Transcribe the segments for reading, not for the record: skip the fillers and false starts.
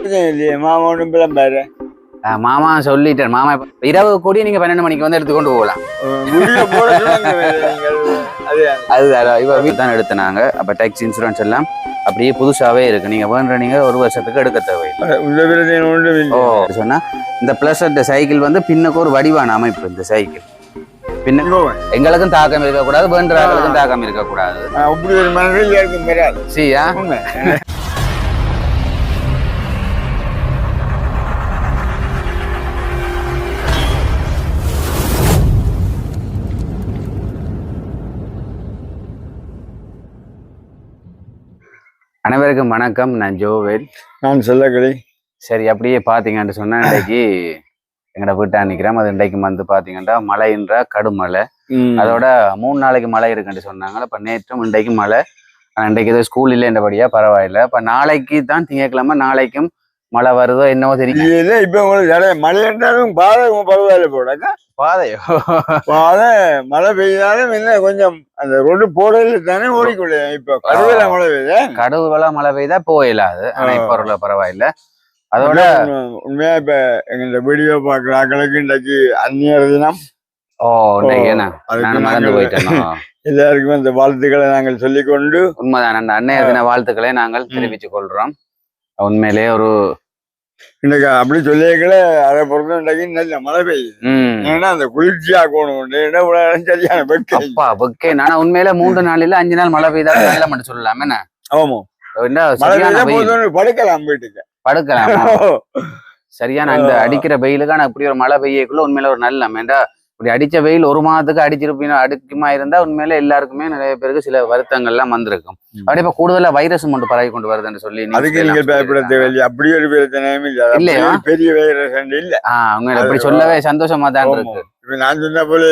இல்லையே மாமா ஒன்றும் விளம்பாரு. மாமா சொல்லிட்டேன். மாமா இரவு கூடி நீங்க 12 மணிக்கு வந்து எடுத்துக்கொண்டு போகலாம். வீடியோ போட சொன்னாங்க நீங்கள். அது இவ வீட்டு தான் எடுத்துனாங்க. அப்ப டேக்ஸ் இன்சூரன்ஸ் எல்லாம் அப்படியே புதுசாவே இருக்கு. நீங்க வேண்ட நீங்க ஒரு வருஷத்துக்கு எடுக்க தேவையில்லை. ஓ சொன்னா இந்த பிளஸ் சைக்கிள் வந்து பின்னுக்கு ஒரு வடிவான அமைப்பு. இந்த சைக்கிள் பின்ன எங்களுக்கும் தாக்கம் இருக்கக்கூடாது, வேண்டுறாங்களுக்கும் தாக்கம் இருக்கக்கூடாது. அப்படி ஒரு மனதில் இருக்கும் வராது. சரியா? அனைவருக்கும் வணக்கம். நான் ஜோவேல். நான் சொல்லக்கலை. சரி, அப்படியே பார்த்தீங்கன்னு சொன்னா இன்றைக்கு எங்கட வீட்டா நிற்கிறோம். அது இன்றைக்கு வந்து பார்த்தீங்கன்னா மழைன்ற கடுமழை. அதோட 3 நாளைக்கு மழை இருக்குன்னு சொன்னாங்க. இப்போ நேற்றும் இன்றைக்கும் மழை. இன்றைக்கு ஏதோ ஸ்கூல் இல்லைன்றபடியா பரவாயில்ல. இப்போ நாளைக்கு தான் திங்கட்கிழமை, நாளைக்கும் மழை வருதோ என்னவோ தெரியல. இப்போ உங்களுக்கு மழை என்றாலும் பாதை பரவாயில்ல போடாக்கா. பாதையோ பாதை மழை பெய்தாலும் என்ன கொஞ்சம் அந்த ரோடு போடல தானே ஓடிக்கொள்ள. இப்ப கடுவுல மழை பெய்யுதா, கடுவுல மழை பெய்தா போயிடாது. ஆனா இப்ப பரவாயில்ல. அதோட உண்மையா இப்ப எங்க வீடியோ பாக்குற ஆக்களுக்கு இன்றைக்கு அந்நியர் தினம். ஓ என்ன மறந்து போயிட்டேன். எல்லாருக்கும் அந்த வாழ்த்துக்களை நாங்கள் சொல்லிக்கொண்டு, உண்மைதான் அந்த அந்நியர் தின வாழ்த்துக்களை நாங்கள் தெரிவித்துக் கொள்றோம். உண்மையிலேயே ஒரு இன்னைக்கு அப்படி சொல்லியக்கள அதை பொறுத்த இன்றைக்கு நல்ல மழை பெய்யுது. ஏன்னா அந்த குளிர்ச்சியா போகணும். சரியான வெக்கை. ஆனா உண்மையில 3 நாளில 5 நாள் மழை பெய்தாலும் நல்ல மட்டும் சொல்லலாம். என்ன ஆமா, படுக்கலாம், வீட்டுக்கு படுக்கலாம். சரியான அந்த அடிக்கிற வெயிலுக்கான அப்படி ஒரு மழை பெய்யக்குள்ள உண்மையில ஒரு நல்ல ஏண்டா இப்படி அடிச்ச வெயில் 1 மாதத்துக்கு அடிச்சிருப்பீங்க அடுக்குமா இருந்தா உண்மையில எல்லாருக்குமே நிறைய பேருக்கு சில வருத்தங்கள் எல்லாம் வந்திருக்கும். அப்படியே இப்ப கூடுதலா வைரஸ் மட்டும் பரவி கொண்டு வருதுன்னு சொல்லி அதுக்கு நீங்க பயப்பட தேவையில்லை. அப்படி ஒரு பிரச்சனையும் இல்லையா? பெரிய வைரஸ் இல்ல. அவங்க அப்படி சொல்லவே சந்தோஷமா தான் இருக்கு. இப்ப நான் சொன்ன போல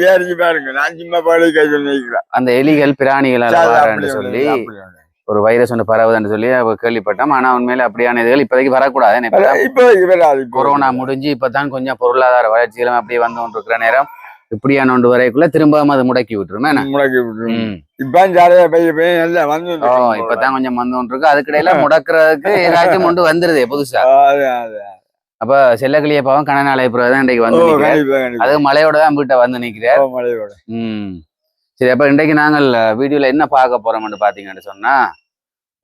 விசாரிச்சு பாருங்க. நான் சும்மா பாடி கை சொல்லிக்கிறேன். அந்த எலிகள் பிராணிகள் சொல்லி ஒரு வைரஸ் ஒன்று பரவுதுன்னு சொல்லி கேள்விப்பட்டோம். ஆனா உண்மையில அப்படியான இதுகள் இப்போதைக்கு வரக்கூடாது. கொரோனா முடிஞ்சு இப்பதான் கொஞ்சம் பொருளாதார வளர்ச்சிகளும் அப்படியே வந்து கொண்டிருக்கிற நேரம் இப்படியான ஒன்று வரைக்குள்ள திரும்பவும் அது முடக்கி விட்டுருமே. இப்பதான் கொஞ்சம் வந்து கொண்டு இருக்கு. அதுக்கிடையில முடக்கிறதுக்கு ஏதாச்சும் ஒன்று வந்துருது புதுசா. அப்ப செல்லக்கிளிய பாவம் கணநாளை தான் இன்றைக்கு வந்து அது மழையோட தான் வீட்டை வந்து நிற்கிறார். சரி, அப்ப இன்றைக்கு நாங்கள் வீடியோல என்ன பார்க்க போறோம்னு பாத்தீங்கன்னு சொன்னா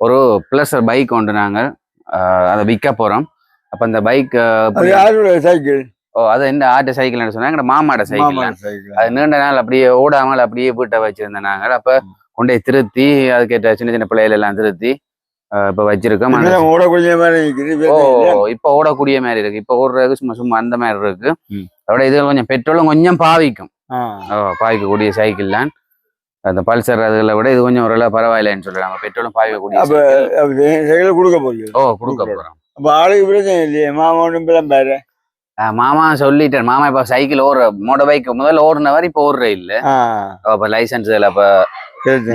ஒரு பிளஸ் பைக் ஒன்று நாங்கள் அதை விற்க போறோம். அப்ப அந்த பைக் சைக்கிள், அது என்ன ஆட்ட சைக்கிள்னு சொன்னா எங்க மாமாட சைக்கிள். அது நீண்ட நாள் அப்படியே ஓடாமல் அப்படியே வீட்டை வச்சிருந்தோம் நாங்கள். அப்ப கொண்டே திருத்தி அதுக்கேற்ற சின்ன சின்ன பிள்ளைகள் எல்லாம் திருத்தி இப்ப வச்சிருக்கோம். இப்ப ஓடக்கூடிய மாதிரி இருக்கு. இப்ப ஓடுறதுக்கு சும்மா சும்மா அந்த மாதிரி இருக்கு. அதோட இது கொஞ்சம் பெட்ரோலும் கொஞ்சம் பாவிக்கும். பாவிக்கக்கூடிய சைக்கிள் தான். அந்த பல்சர் அதுல விட இது கொஞ்சம் ஓரளவு பரவாயில்லைன்னு சொல்றாங்க. பெட்ரோலும் பாய்க்கக்கூடிய கொடுக்க போறோம். கொடுக்க போறோம். மாமா சொல்லிட்டேன். மாமா இப்ப சைக்கிள் மோட்டர் பைக் முதல்ல ஓடுனவர் இப்ப ஓடுற இல்ல. அப்ப லைசன்ஸ் அப்ப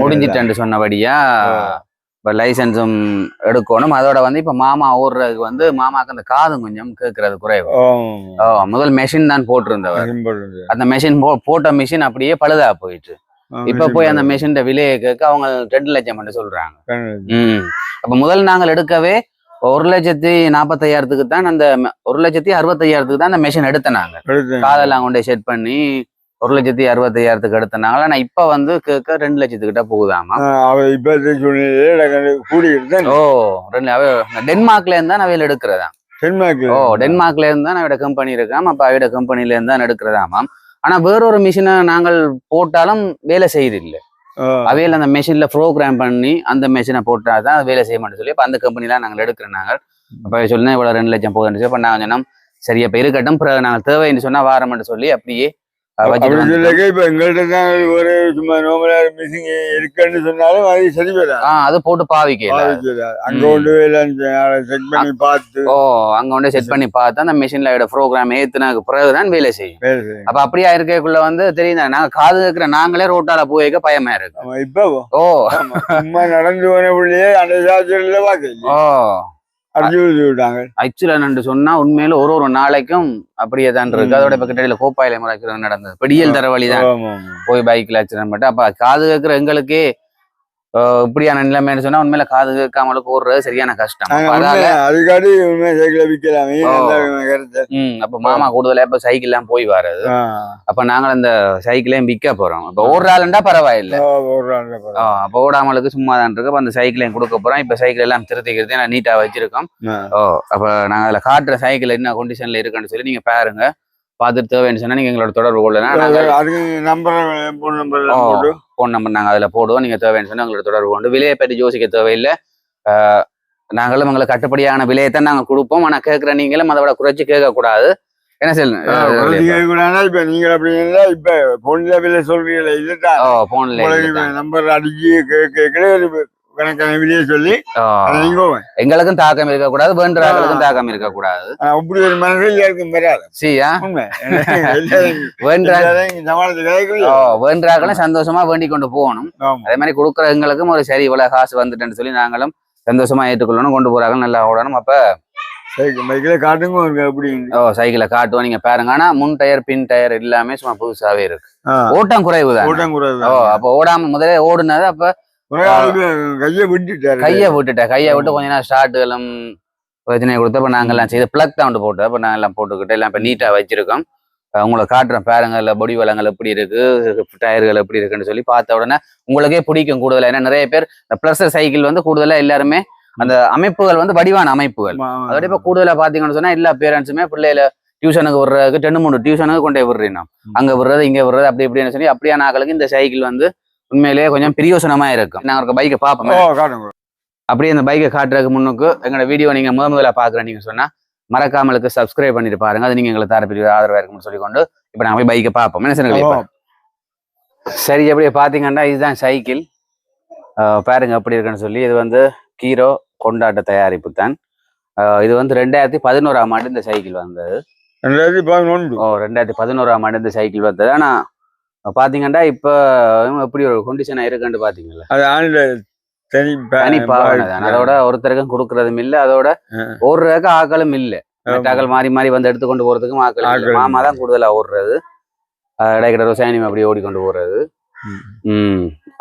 முடிஞ்சிட்டேன்னு சொன்னபடியா இப்ப லைசன்ஸும் எடுக்கணும். அதோட வந்து இப்ப மாமா ஓடுறதுக்கு வந்து மாமாக்கு அந்த காதும் கொஞ்சம் கேட்கறது குறைவு. முதல் மெஷின் தான் போட்டிருந்தவர். அந்த மெஷின் போட்ட மிஷின் அப்படியே பழுதா போயிட்டு இப்ப போய் அந்த மெஷின் விலையை கேட்க அவங்க 2 லட்சம் சொல்றாங்க. அப்ப முதல் நாங்கள் எடுக்கவே 1,45,000 தான் அந்த 1,65,000 தான் அந்த மெஷின் எடுத்தனாங்க. காதெல்லாம் கொண்டு செட் பண்ணி 1,65,000 எடுத்தனாங்க. ஆனா இப்ப வந்து கேட்க 2 லட்சத்துக்கிட்ட போகுதாமா. டென்மார்க்ல இருந்தா அவையில் எடுக்கிறதா. டென்மார்க்ல இருந்தா அவையோட கம்பெனி இருக்காம. அப்ப அவையோட கம்பெனில இருந்தா எடுக்கிறதாமாம். ஆனா வேறொரு மிஷினை நாங்கள் போட்டாலும் வேலை செய்யுது இல்லை. அவையில அந்த மெஷின்ல ப்ரோக்ராம் பண்ணி அந்த மெஷினை போட்டாதான் வேலை செய்ய மாட்டேன்னு சொல்லி இப்ப அந்த கம்பெனிலாம் நாங்கள் எடுக்கிறோம். நாங்கள் அப்ப சொல்லுன்னா இவ்வளவு 2 லட்சம் போகுதுன்னு சொல்லி இப்ப நாங்கள் சொன்னோம் சரி அப்ப இருக்கட்டும் நாங்கள் தேவைன்னு சொன்னா வாரம்னு சொல்லி அப்படியே இப்ப எங்கள்கிட்ட தான் ஒரு சும்மா நோமலா மிஷின் இருக்குன்னு சொன்னாலும் அது சரி வராது. அது போட்டு பாவிக்கல. அங்க கொண்டு செட் பண்ணி பார்த்து அங்க கொண்டு செட் பண்ணி பார்த்து அந்த மிஷின்ல ப்ரோக்ராம் ஏத்துனதுக்கு பிறகுதான் வேலை செய்யும். அப்ப அப்படியா இருக்கக்குள்ள வந்து தெரியுதா நாங்க காது கேட்கிற நாங்களே ரோட்டால போய்க்க பயமா இருக்கு. இப்போ சும்மா நடந்து போன பிள்ளையே அந்த சாத்திரத்துல பாக்க ஆக்சுவலா சொன்னா உண்மையில ஒரு நாளைக்கும் அப்படியே தான் இருக்கு. அதோட இப்ப கிட்ட கோப்பாயில முறைக்கிறது நடந்தது. பெடியல் தர வழிதான் போய் பைக்ல ஆக்சிடென்ட் பண்ணிட்டு அப்ப காது கேட்கிற எங்களுக்கே இப்படியான நிலைமைன்னு சொன்னா உண்மையில காது கேட்காமலுக்கு ஓடுறது சரியான கஷ்டம். அதுக்காடி சைக்கிளை விற்கலாமே. அப்ப மாமா கூடுதலா இப்ப சைக்கிள் எல்லாம் போய் வர்றது. அப்ப நாங்கள் அந்த சைக்கிளையும் விற்க போறோம். இப்ப ஓடுறாளுண்டா பரவாயில்லை. அப்ப ஓடாமலுக்கு சும்மா தான் இருக்கு. அப்ப அந்த சைக்கிளையும் கொடுக்க போறோம். இப்ப சைக்கிள் எல்லாம் திருத்திக்கிறது நீட்டா வச்சிருக்கோம். அப்ப நாங்க அதுல காட்டுற சைக்கிள் என்ன கண்டிஷன்ல இருக்குன்னு சொல்லி நீங்க பாருங்க. பார்த்துட்டு தேவைன்னு சொன்னா நீங்க எங்களோட தொடர்பு கொள்ளலாம். போன் நம்பர் நாங்க அதுல போடுவோம். நீங்க தேவைன்னு சொன்னா எங்களோட தொடர்பு கொண்டு விலையை பற்றி யோசிக்க தேவையில்லை. நாங்களும் எங்களுக்கு கட்டுப்படியான விலையைத்தான் நாங்க கொடுப்போம். ஆனா கேட்கிற நீங்களும் அதை விட குறைச்சி கேட்க கூடாது. என்ன சொல்லுங்க இப்ப நீங்க அப்படி இல்லை. இப்ப போன்ல விலை சொல்றீங்களா? இல்ல போன்ல நம்பர் அடிச்சு கணக்கான விலையை சொல்லி எங்களுக்கும் தாக்கம் இருக்கக்கூடாது, வேண்டாக்களுக்கும் தாக்கம் இருக்கக்கூடாது. அப்படி ஒரு மனசு எல்லாருக்கும் வராது. சரியா? வேண்டாக்களும் சந்தோஷமா வேண்டிக் கொண்டு போகணும். அதே மாதிரி கொடுக்குற எங்களுக்கும் ஒரு சரி இவ்வளவு காசு வந்துட்டேன்னு சொல்லி நாங்களும் சந்தோஷமா ஏற்றுக்கொள்ளணும். கொண்டு போறாங்க நல்லா ஓடணும். அப்ப காட்டுங்க அப்படி சைக்கிளை காட்டுவோம். நீங்க பாருங்க. ஆனா முன் டயர் பின் டயர் எல்லாமே சும்மா புதுசாவே இருக்கு. ஓட்டம் குறைவு தான். அப்ப ஓடாம முதலே ஓடுனது. அப்ப கையை விட்டு கொஞ்ச நேரம் ஸ்டார்ட்டுகளும் பிரச்சனையை கொடுத்தப்ப நாங்கெல்லாம் செய்து பிளக் தான் போட்டு அப்ப நாங்க எல்லாம் போட்டுக்கிட்டு எல்லாம் இப்ப நீட்டா வச்சிருக்கோம். உங்களை காட்டுறேன் பாருங்க. இல்ல பொடி வளங்கள் எப்படி இருக்கு, டயர்கள் எப்படி இருக்குன்னு சொல்லி பார்த்த உடனே உங்களுக்கே பிடிக்கும் கூடுதலா. ஏன்னா நிறைய பேர் இந்த பிளஸர் சைக்கிள் வந்து கூடுதலா எல்லாருமே அந்த அமைப்புகள் வந்து வடிவான அமைப்புகள். அதோட இப்ப கூடுதலா பாத்தீங்கன்னு சொன்னா எல்லா பேரண்ட்ஸுமே பிள்ளையில டியூஷனுக்கு விடுறதுக்கு 2-3 டியூஷனுக்கு கொண்டே விடுறீங்க. அங்க விடுறது இங்க விடுறது அப்படி இப்படின்னு சொல்லி அப்படியான ஆக்களுக்கு இந்த சைக்கிள் வந்து உண்மையிலேயே கொஞ்சம் பிரியோசனமா இருக்கும். நாங்க பைக்கை பார்ப்போம். அப்படியே அந்த பைக்கை காட்டுறதுக்கு முன்னுக்கு எங்களோட வீடியோ நீங்க முதல்ல பாக்குறேன் நீங்க சொன்னா மறக்காமலுக்கு சப்ஸ்கிரைப் பண்ணிட்டு பாருங்க. அது நீங்க எங்களுக்கு தரப்பிரி ஆதரவா இருக்கும்னு சொல்லிக்கொண்டு இப்ப நாங்க போய் பைக்கை பார்ப்போம். என்ன சொன்னீங்க? சரி, அப்படியே பாத்தீங்கன்னா இதுதான் சைக்கிள். பாருங்க எப்படி இருக்குன்னு சொல்லி. இது வந்து ஹீரோ கொண்டாட்ட தயாரிப்பு தான். இது வந்து 2011ஆம் ஆண்டு இந்த சைக்கிள் வந்தது. 2011ஆம் ஆண்டு இந்த சைக்கிள் வந்தது. ஆனா பாத்தீங்கன்னா இப்ப எப்படி ஒரு கண்டிஷனா இருக்குன்னு பாத்தீங்களா? தனி பாவனை. அதோட ஒருத்தருக்கும் கொடுக்கறதும் இல்ல. அதோட ஓடுறதுக்கு ஆக்களும் இல்ல. ஆக்கள் மாறி மாறி வந்து எடுத்துக்கொண்டு போறதுக்கும் ஆக்கள். மாமா தான் கூடுதலா ஓடுறது. இடைக்கிட்ட ரோசாயனியம் அப்படி ஓடிக்கொண்டு போறது.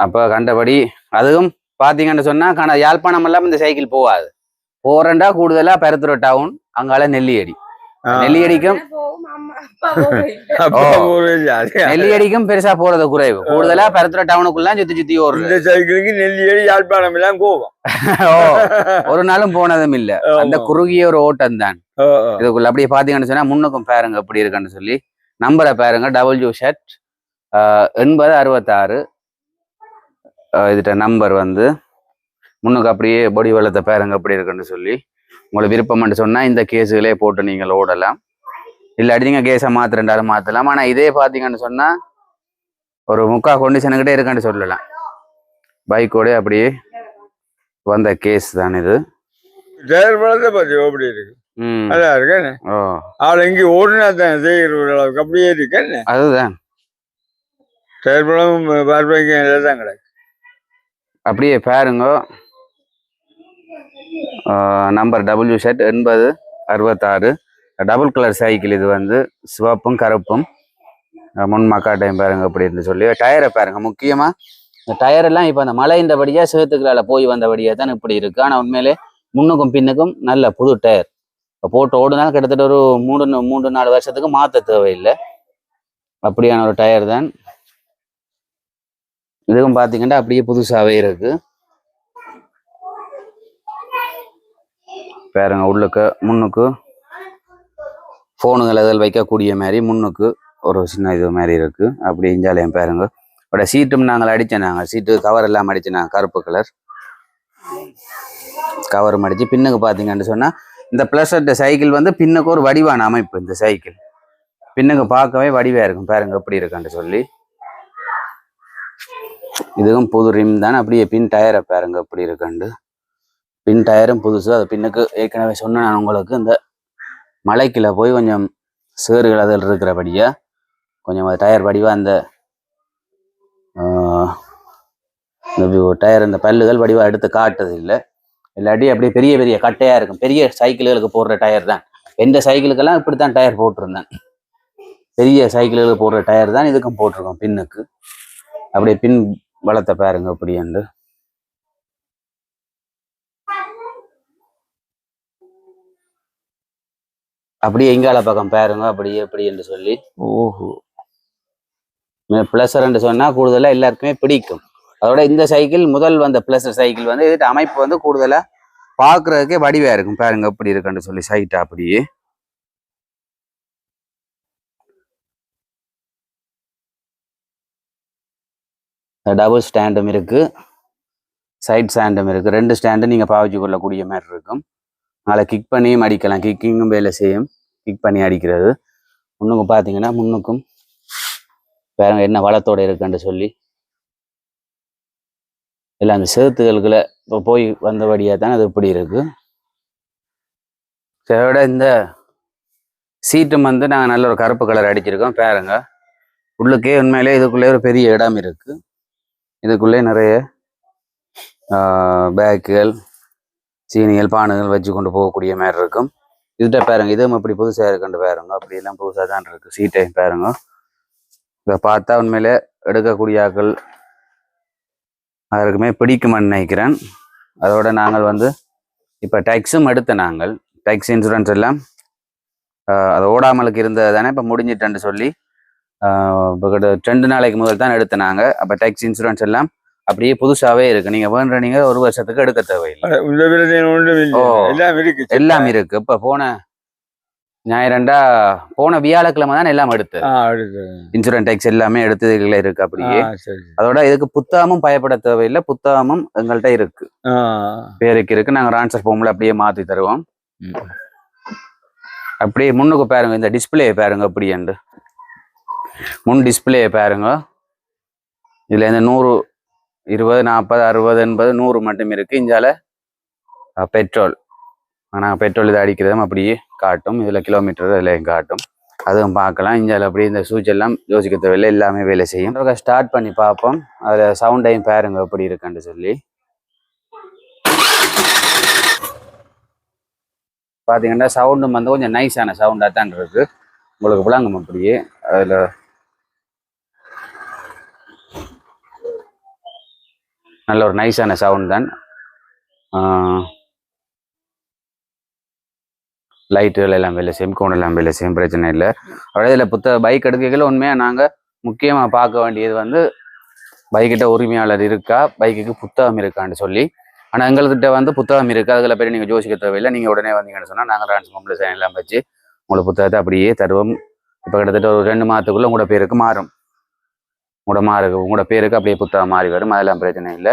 அப்ப கண்டபடி அதுவும் பாத்தீங்கன்னு சொன்னா யாழ்ப்பாணம் எல்லாம் இந்த சைக்கிள் போகாது. போறண்டா கூடுதலா பெருத்துறை டவுன் அங்கால நெல்லியடி. நெல்லியடிக்கும் பெருசா போறது குறைவு. கூடுதலா பெருத்துறை டவுனுக்குள்ள சுத்தி ஓடுறது. இந்த சைக்கிளுக்கு நெல்லியடி யாழ்ப்பாணம் எல்லாம் போகும். ஒரு நாளும் போனதும் இல்ல. அந்த குறுகிய ஒரு ஓட்டம் தான் இதுக்குள்ள. அப்படியே பாத்தீங்கன்னு சொன்னா முன்னுக்கும் பாருங்க எப்படி இருக்குன்னு சொல்லி. நம்பரை பாருங்க. WZ 8066. இதுட்ட நம்பர் வந்து முன்னுக்கு அப்படியே பொடி வெள்ளத்தை பாருங்க எப்படி இருக்குன்னு சொல்லி. உங்களுக்கு விருப்பம்னு சொன்னா இந்த கேஸுகளே போட்டு நீங்கள் ஓடலாம். இல்லாட்டி நீங்க கேஸை மாத்திரண்டாலும் மாத்தலாம். ஆனா இதே பாத்தீங்கன்னு சொன்னா ஒரு முக்கா கண்டிஷனுக்கிட்டே இருக்குன்னு சொல்லலாம். பைக்கோட அப்படியே வந்த கேஸ் தான் இது. அப்படியே இருக்கு. அதுதான் அப்படியே பாருங்க. Number WZ 8066 double colour cycle. இது வந்து சிவப்பும் கருப்பும். முன் மக்காட்டையும் பாருங்க அப்படின்னு சொல்லி. டயரை பாருங்க. முக்கியமா இந்த டயர் எல்லாம் இப்ப அந்த மழைந்தபடியா சேத்துக்களால போய் வந்தபடியா தான் இப்படி இருக்கு. ஆனா உண்மையிலே முன்னுக்கும் பின்னுக்கும் நல்ல புது டயர் போட்டு ஓடுனாலும் கிட்டத்தட்ட ஒரு 3-4 வருஷத்துக்கு மாத்த தேவையில்லை. அப்படியான ஒரு டயர் தான் இதுவும். பாத்தீங்கன்னா அப்படியே புதுசாவே இருக்கு. பாருங்க உள்ளுக்கு முன்னுக்கு போனுகள் அதில் வைக்கக்கூடிய மாதிரி முன்னுக்கு ஒரு சின்ன இது மாதிரி இருக்கு. அப்படி இஞ்சாலையும் பாருங்க. அதோட சீட்டும் நாங்கள் அடிச்சோம். சீட்டு கவர் எல்லாம் அடிச்சோம். கருப்பு கலர் கவரும் அடிச்சு. பின்னுக்கு பாத்தீங்கன்னு சொன்னா இந்த பிளஸ் சைக்கிள் வந்து பின்னுக்கு ஒரு வடிவான அமைப்பு. இந்த சைக்கிள் பின்னுக்கு பார்க்கவே வடிவா இருக்கும். பாருங்க எப்படி இருக்குன்னு சொல்லி. இதுவும் புது ரிம் தான். அப்படியே பின் டயரை பாருங்க எப்படி இருக்குண்டு. பின் டயரும் புதுசு. அது பின்னுக்கு ஏற்கனவே சொன்னேன் நான் உங்களுக்கு. இந்த மலைக்குள்ள போய் கொஞ்சம் சேறுகள் அதில் இருக்கிறபடியா கொஞ்சம் டயர் வடிவா அந்த டயர் இந்த பல்லுகள் வடிவா எடுத்து காட்டுறது இல்லை. இல்லாட்டி அப்படியே பெரிய பெரிய கட்டையா இருக்கும். பெரிய சைக்கிள்களுக்கு போடுற டயர் தான். எந்த சைக்கிளுக்கெல்லாம் இப்படித்தான் டயர் போட்டிருந்தேன். பெரிய சைக்கிள்களுக்கு போடுற டயர் தான் இதுக்கும் போட்டிருக்கோம் பின்னுக்கு. அப்படியே பின் வளத்தை பாருங்க அப்படி என்று. அப்படியே எங்கால பக்கம் பாருங்க அப்படியே எப்படி என்று சொல்லி. ஓஹோ, பிளஸர் என்று சொன்னா கூடுதலா எல்லாருக்குமே பிடிக்கும். அதோட இந்த சைக்கிள் முதல் வந்த பிளஸர் சைக்கிள் வந்து இது அமைப்பு வந்து கூடுதலா பாக்குறதுக்கே வடிவா இருக்கும். பாருங்க எப்படி இருக்குன்னு சொல்லி சைட்டா அப்படியே. டபுள் ஸ்டாண்டும் இருக்கு, சைட் ஸ்டாண்டும் இருக்கு. 2 ஸ்டாண்டு நீங்க பாவிச்சு கொள்ளக்கூடிய மாதிரி இருக்கும். நாளை கிக் பண்ணியும் அடிக்கலாம், கிக்கிங்கும் வேலை செய்யும், கிக் பண்ணி அடிக்கிறது. முன்னுக்கு பார்த்தீங்கன்னா முன்னுக்கும் பாருங்க என்ன வளத்தோட இருக்குன்னு சொல்லி. இல்லை அந்த சேத்துகளுக்குள்ள இப்போ போய் வந்தபடியாக தான் அது இப்படி இருக்கு. அதோட இந்த சீட்டும் வந்து நாங்கள் நல்ல ஒரு கருப்பு கலர் அடிச்சிருக்கோம். பாருங்க உள்ளுக்கே உண்மையிலே இதுக்குள்ளே ஒரு பெரிய இடம் இருக்கு. இதுக்குள்ளே நிறைய பேக்குகள், சீனிகள், பானைகள் வச்சு கொண்டு போகக்கூடிய மாதிரி இருக்கும். இதுகிட்ட பாருங்க, இதுவும் அப்படி புதுசாக இருக்குன்னு பாருங்க. அப்படியெல்லாம் புதுசாக தான் இருக்கு. சீட்டையும் பாருங்க, இதை பார்த்தா உண்மையிலே எடுக்கக்கூடிய ஆக்கள் யாருக்குமே பிடிக்குமென்னு நினைக்கிறேன். அதோட நாங்கள் வந்து இப்போ டேக்ஸும் எடுத்த நாங்கள் டேக்ஸ் இன்சூரன்ஸ் எல்லாம் அது ஓடாமலுக்கு இருந்தது தானே இப்போ முடிஞ்சிட்டேன்னு சொல்லி இப்போ 2 நாளைக்கு முதல் தான் எடுத்த நாங்கள். அப்போ டேக்ஸ் இன்சூரன்ஸ் எல்லாம் அப்படியே புதுசாகவே இருக்கு. நீங்கள் வேணுற நீங்கள் 1 வருஷத்துக்கு எடுக்க தேவையில்லை. எல்லாம் இருக்கு. இப்போ போன ஞாயிறண்டா போன வியாழக்கிழமை தான் எல்லாம் எடுத்து இன்சூரன்ஸ் டேக்ஸ் எல்லாமே எடுத்ததுல இருக்கு அப்படியே. அதோட இதுக்கு புத்தகமும் பயப்பட தேவையில்லை. புத்தகமும் எங்கள்கிட்ட இருக்கு, பேருக்கு இருக்கு. நாங்கள் ட்ரான்ஸ்ஃபர் ஃபார்ம்ல அப்படியே மாற்றி தருவோம். அப்படியே முன்னுக்கு பாருங்க, இந்த டிஸ்பிளே பாருங்க அப்படி என்று முன் டிஸ்பிளே பாருங்க. இதுல இந்த 100, 20, 40, 60, 80, 100 மட்டும் இருக்கு. இஞ்சால பெட்ரோல், ஆனால் பெட்ரோல் இதை அடிக்கிறதும் அப்படியே காட்டும். இதில் கிலோமீட்டர் இதில் காட்டும், அதுவும் பார்க்கலாம். இஞ்சால அப்படியே இந்த சுவிட்ச் எல்லாம் யோசிக்க தேவையில்லை, எல்லாமே வேலை செய்யும். ஸ்டார்ட் பண்ணி பார்ப்போம். அதில் சவுண்டையும் பாருங்க எப்படி இருக்குன்னு சொல்லி. பார்த்தீங்கன்னா சவுண்டும் வந்து கொஞ்சம் நைஸான சவுண்டாக தான் இருக்கு. உங்களுக்கு விளங்கும் அப்படியே. அதில் நல்ல ஒரு நைஸான சவுண்ட் தான். லைட்டுகள் எல்லாம் வேலை செய்யும், கோன் எல்லாம் வேலை செய்யும், பிரச்சனை இல்லை. அப்படியே இதில் பைக் எடுக்கல உண்மையாக நாங்கள் முக்கியமாக பார்க்க வேண்டியது வந்து பைக்கிட்ட உரிமையாளர் இருக்கா, பைக்குக்கு புத்தகம் இருக்கான்னு சொல்லி. ஆனால் எங்கள்கிட்ட வந்து புத்தகம் இருக்குது, அதில் போய் நீங்கள் யோசிக்க தேவையில்லை. நீங்கள் உடனே வந்தீங்கன்னு சொன்னால் நாங்கள் ட்ரான்ஸ்ஃபார்மில் சைன் எல்லாம் வச்சு உங்களோட புத்தகத்தை அப்படியே தருவோம். இப்போ கிட்டத்தட்ட ஒரு 2 மாதத்துக்குள்ளே உங்களோட பேருக்கு மாறும். உங்களோட பேருக்கு அப்படியே புத்தகம் மாறி வரும், அதெல்லாம் பிரச்சனை இல்லை.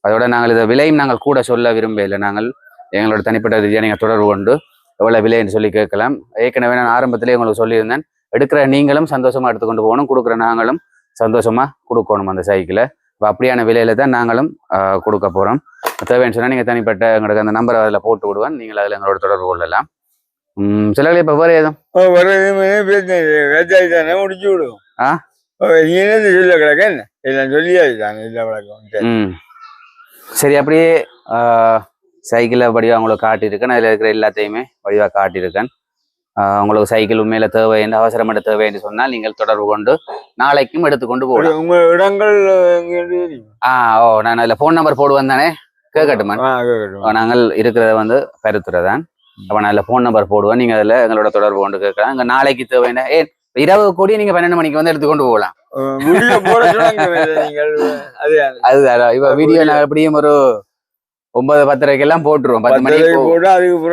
அதோட நாங்கள் இதை விலையும் நாங்கள் கூட சொல்ல விரும்பவில்லை. நாங்கள் எங்களோட தனிப்பட்ட ரீதியாக நீங்கள் தொடர்பு கொண்டு எவ்வளோ விலைன்னு சொல்லி கேட்கலாம். ஏற்கனவே நான் ஆரம்பத்திலே உங்களுக்கு சொல்லியிருந்தேன், எடுக்கிற நீங்களும் சந்தோஷமாக எடுத்துக்கொண்டு போகணும், கொடுக்குற நாங்களும் சந்தோஷமாக கொடுக்கணும் அந்த சைக்கிளை. இப்போ அப்படியான விலையில தான் நாங்களும் கொடுக்க போகிறோம். தேவைன்னு சொன்னால் நீங்கள் தனிப்பட்ட எங்களுக்கு அந்த நம்பரை அதில் போட்டு விடுவேன், நீங்கள் அதில் எங்களோட தொடர்பு கொள்ளலாம். சிலர்கள் இப்போ வேறு எதுவும் முடிச்சு விடுவோம். சொல்ல கிடக்க எல்லாம் சொல்லியாங்க, இல்லை வழக்கம். சரி, அப்படியே சைக்கிளை வடிவாக உங்களுக்கு காட்டியிருக்கேன். அதில் இருக்கிற எல்லாத்தையுமே வடிவாக காட்டியிருக்கேன். உங்களுக்கு சைக்கிள் உண்மையில தேவை என்று அவசரமற்ற தேவை என்று சொன்னால் நீங்கள் தொடர்பு கொண்டு நாளைக்கும் எடுத்துக்கொண்டு போகலாம். உங்க இடங்கள் ஓ, நான் அதில் ஃபோன் நம்பர் போடுவேன் தானே, கேட்கட்டுமா? நாங்கள் இருக்கிறத வந்து பெருத்துறதான். அப்போ நான் அதில் ஃபோன் நம்பர் போடுவேன், நீங்கள் அதில் எங்களோட தொடர்பு கொண்டு கேட்கலாம். இங்கே நாளைக்கு தேவைன்னா இரவு கூடி நீங்கள் 12 மணிக்கு வந்து எடுத்துக்கொண்டு போகலாம். அதுதான் இப்போ வீடியோ நான் எப்படியும் ஒரு 9, 10:30 எல்லாம் போட்டுருவோம். 10 மணிக்கு போட்டு அதுக்கு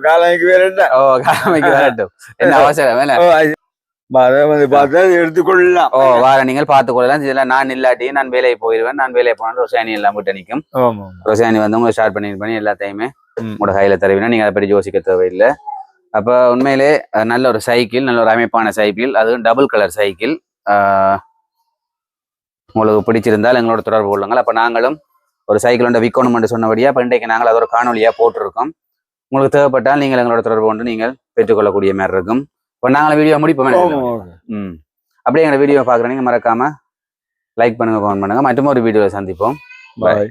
காலைக்கு வரட்டும். என்ன அவசரம் எடுத்துக்கொள்ளலாம். வார நீங்கள் பார்த்துக்கொள்ளலாம். இதெல்லாம் நான் இல்லாட்டி நான் வேலையை போயிடுவேன். நான் வேலையை போனாலும் ரொசானி எல்லாம் விட்டு நிற்கும். ரொசானி வந்து உங்க ஸ்டார்ட் பண்ணி எல்லாத்தையுமே உங்களோட கையில தருவீங்கன்னா நீங்க அதை பற்றி யோசிக்க தேவையில்லை. அப்ப உண்மையிலே நல்ல ஒரு சைக்கிள், நல்ல ஒரு அமைப்பான சைக்கிள், அதுவும் டபுள் கலர் சைக்கிள். உங்களுக்கு பிடிச்சிருந்தால் எங்களோட தொடர்பு கொள்ளுங்கள். அப்போ நாங்களும் ஒரு சைக்கிள் விற்கணும் சொன்னபடியா இப்போ இன்றைக்கு நாங்கள் அதோட காணொலியாக போட்டிருக்கோம். உங்களுக்கு தேவைப்பட்டால் நீங்கள் எங்களோட தொடர்பு கொண்டு நீங்கள் பெற்றுக்கொள்ளக்கூடிய மாதிரி இருக்கும். இப்போ நாங்கள் வீடியோ முடிப்போம். அப்படியே எங்களோட வீடியோ பார்க்குறேன். நீங்கள் மறக்காம லைக் பண்ணுங்க, கமெண்ட் பண்ணுங்க. மற்றும் ஒரு வீடியோவை சந்திப்போம். பாய்.